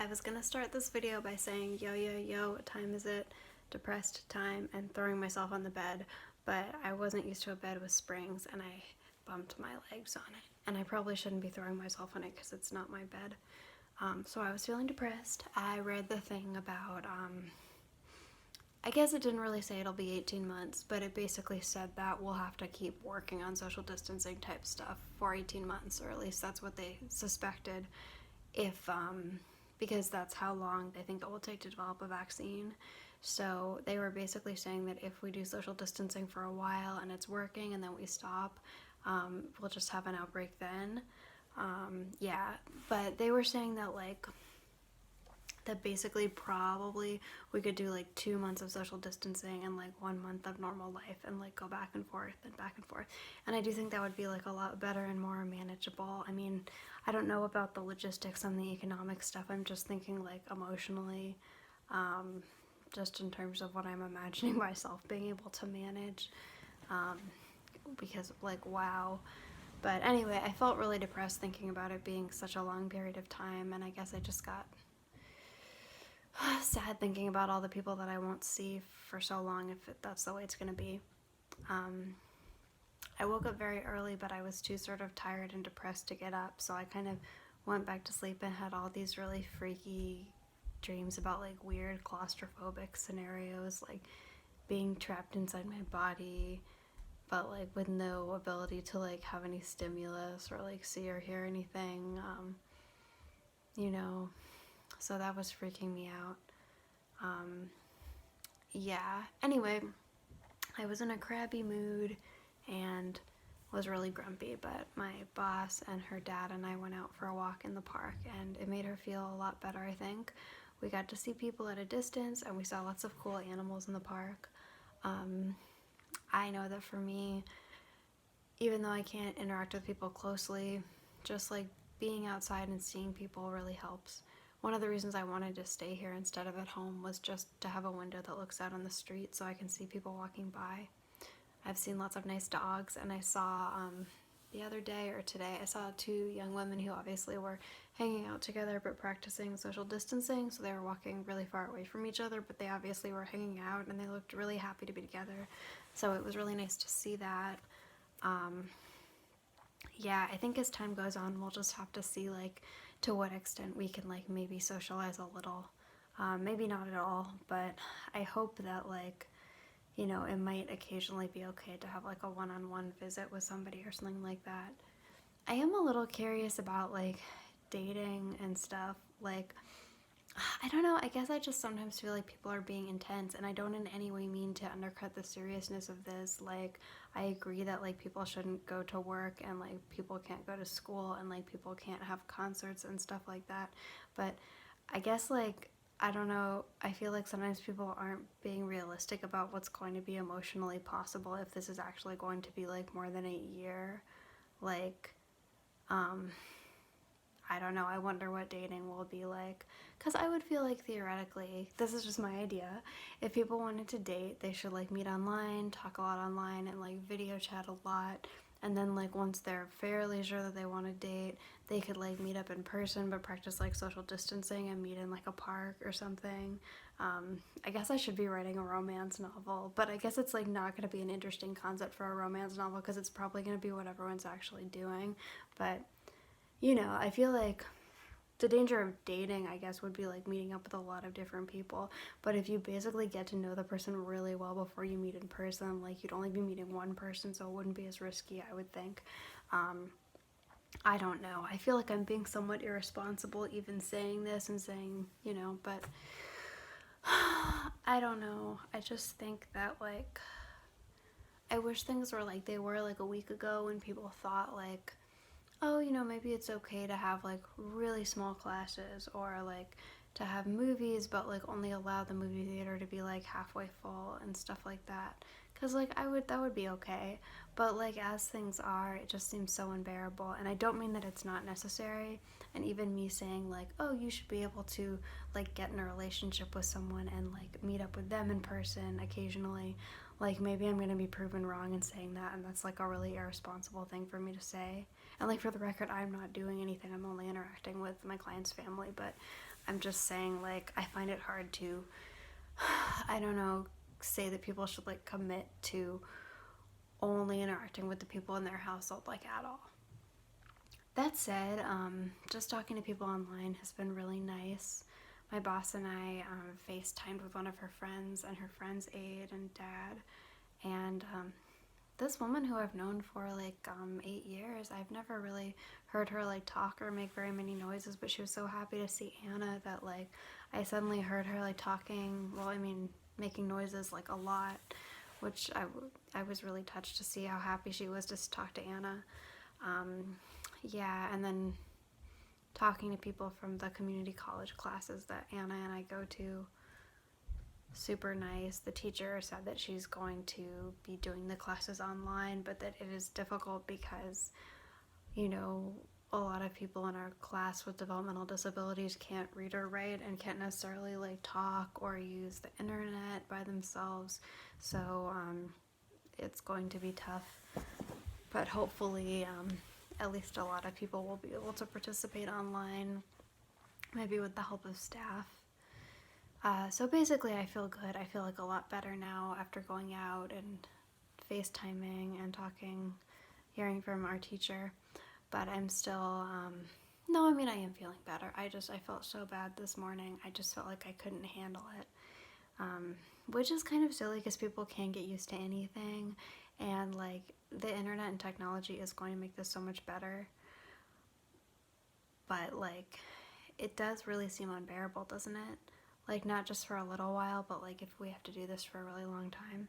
I was gonna start this video by saying yo yo yo, what time is it? Depressed time, and throwing myself on the bed, but I wasn't used to a bed with springs and I bumped my legs on it. And I probably shouldn't be throwing myself on it because it's not my bed. So I was feeling depressed. I read the thing about, I guess it didn't really say it'll be 18 months, but it basically said that we'll have to keep working on social distancing type stuff for 18 months, or at least that's what they suspected, if because that's how long they think it will take to develop a vaccine. So they were basically saying that if we do social distancing for a while and it's working and then we stop, we'll just have an outbreak then. Yeah, but they were saying that that basically probably we could do 2 months of social distancing and 1 month of normal life and go back and forth and back and forth. And I do think that would be a lot better and more manageable. I mean, I don't know about the logistics and the economic stuff. I'm just thinking emotionally, just in terms of what I'm imagining myself being able to manage, because wow. But anyway, I felt really depressed thinking about it being such a long period of time, and I guess I just got sad thinking about all the people that I won't see for so long if that's the way it's going to be. I woke up very early, but I was too sort of tired and depressed to get up, so I kind of went back to sleep and had all these really freaky dreams about weird claustrophobic scenarios, like being trapped inside my body, but with no ability to have any stimulus or see or hear anything, you know. So that was freaking me out. Yeah, anyway, I was in a crabby mood and was really grumpy, but my boss and her dad and I went out for a walk in the park, and it made her feel a lot better, I think. We got to see people at a distance, and we saw lots of cool animals in the park. I know that for me, even though I can't interact with people closely, just being outside and seeing people really helps. One of the reasons I wanted to stay here instead of at home was just to have a window that looks out on the street so I can see people walking by. I've seen lots of nice dogs, and I saw the other day or today, I saw two young women who obviously were hanging out together but practicing social distancing, so they were walking really far away from each other, but they obviously were hanging out and they looked really happy to be together. So it was really nice to see that. Yeah, I think as time goes on, we'll just have to see to what extent we can maybe socialize a little. Maybe not at all, but I hope that it might occasionally be okay to have a one-on-one visit with somebody or something like that. I am a little curious about dating and stuff. I don't know, I guess I just sometimes feel like people are being intense, and I don't in any way mean to undercut the seriousness of this. I agree that people shouldn't go to work, and people can't go to school, and people can't have concerts and stuff like that. But I guess I don't know, I feel sometimes people aren't being realistic about what's going to be emotionally possible if this is actually going to be more than a year. I don't know, I wonder what dating will be like. Because I would feel theoretically, this is just my idea, if people wanted to date, they should meet online, talk a lot online, and video chat a lot. And then once they're fairly sure that they want to date, they could meet up in person but practice social distancing and meet in a park or something. I guess I should be writing a romance novel, but I guess it's not going to be an interesting concept for a romance novel because it's probably going to be what everyone's actually doing. But I feel the danger of dating, I guess, would be meeting up with a lot of different people. But if you basically get to know the person really well before you meet in person, you'd only be meeting one person, so it wouldn't be as risky, I would think. I don't know. I feel I'm being somewhat irresponsible even saying this and saying, but I don't know. I just think that I wish things were like they were a week ago when people thought oh, maybe it's okay to have really small classes, or to have movies but only allow the movie theater to be halfway full and stuff like that. Because that would be okay. But as things are, it just seems so unbearable. And I don't mean that it's not necessary. And even me saying oh, you should be able to get in a relationship with someone and meet up with them in person occasionally. Maybe I'm gonna be proven wrong in saying that, and that's a really irresponsible thing for me to say. And for the record, I'm not doing anything. I'm only interacting with my client's family. But I'm just saying, like, I find it hard to, I don't know, say that people should, like, commit to only interacting with the people in their household, like, at all. That said, just talking to people online has been really nice. My boss and I FaceTimed with one of her friends and her friend's aide and dad, and this woman who I've known for like 8 years, I've never really heard her like talk or make very many noises, but she was so happy to see Anna that like I suddenly heard her like talking, well, I mean, making noises like a lot, which I was really touched to see how happy she was to talk to Anna. Yeah, and then talking to people from the community college classes that Anna and I go to, super nice. The teacher said that she's going to be doing the classes online, but that it is difficult because, you know, a lot of people in our class with developmental disabilities can't read or write and can't necessarily like talk or use the internet by themselves. So it's going to be tough, but hopefully at least a lot of people will be able to participate online, maybe with the help of staff. So basically, I feel good. I feel like a lot better now after going out and FaceTiming and talking, hearing from our teacher. But I'm still, no, I mean, I am feeling better. I felt so bad this morning. I just felt like I couldn't handle it. Which is kind of silly because people can't get used to anything. And like, the internet and technology is going to make this so much better. But like, it does really seem unbearable, doesn't it? Like, not just for a little while, but like if we have to do this for a really long time.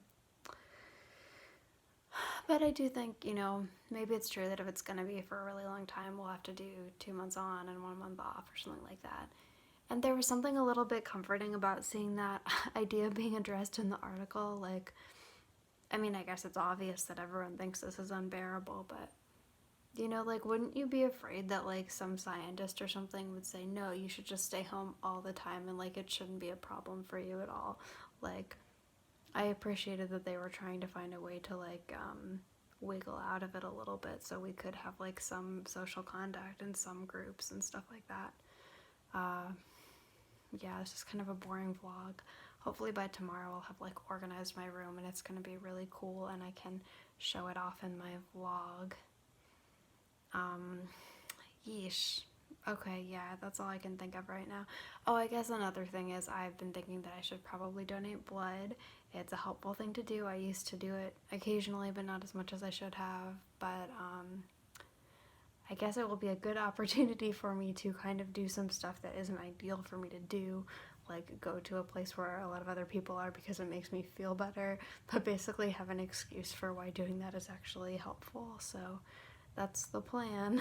But I do think, you know, maybe it's true that if it's going to be for a really long time, we'll have to do 2 months on and 1 month off or something like that. And there was something a little bit comforting about seeing that idea being addressed in the article. Like, I mean, I guess it's obvious that everyone thinks this is unbearable, but, you know, like, wouldn't you be afraid that, like, some scientist or something would say, no, you should just stay home all the time and, like, it shouldn't be a problem for you at all? Like, I appreciated that they were trying to find a way to, like, wiggle out of it a little bit so we could have, like, some social contact in some groups and stuff like that. Yeah, this is kind of a boring vlog. Hopefully by tomorrow I'll have, like, organized my room and it's gonna be really cool and I can show it off in my vlog. Yeesh. Okay, yeah, that's all I can think of right now. Oh, I guess another thing is I've been thinking that I should probably donate blood. It's a helpful thing to do. I used to do it occasionally, but not as much as I should have. But I guess it will be a good opportunity for me to kind of do some stuff that isn't ideal for me to do, like go to a place where a lot of other people are because it makes me feel better, but basically have an excuse for why doing that is actually helpful. So that's the plan.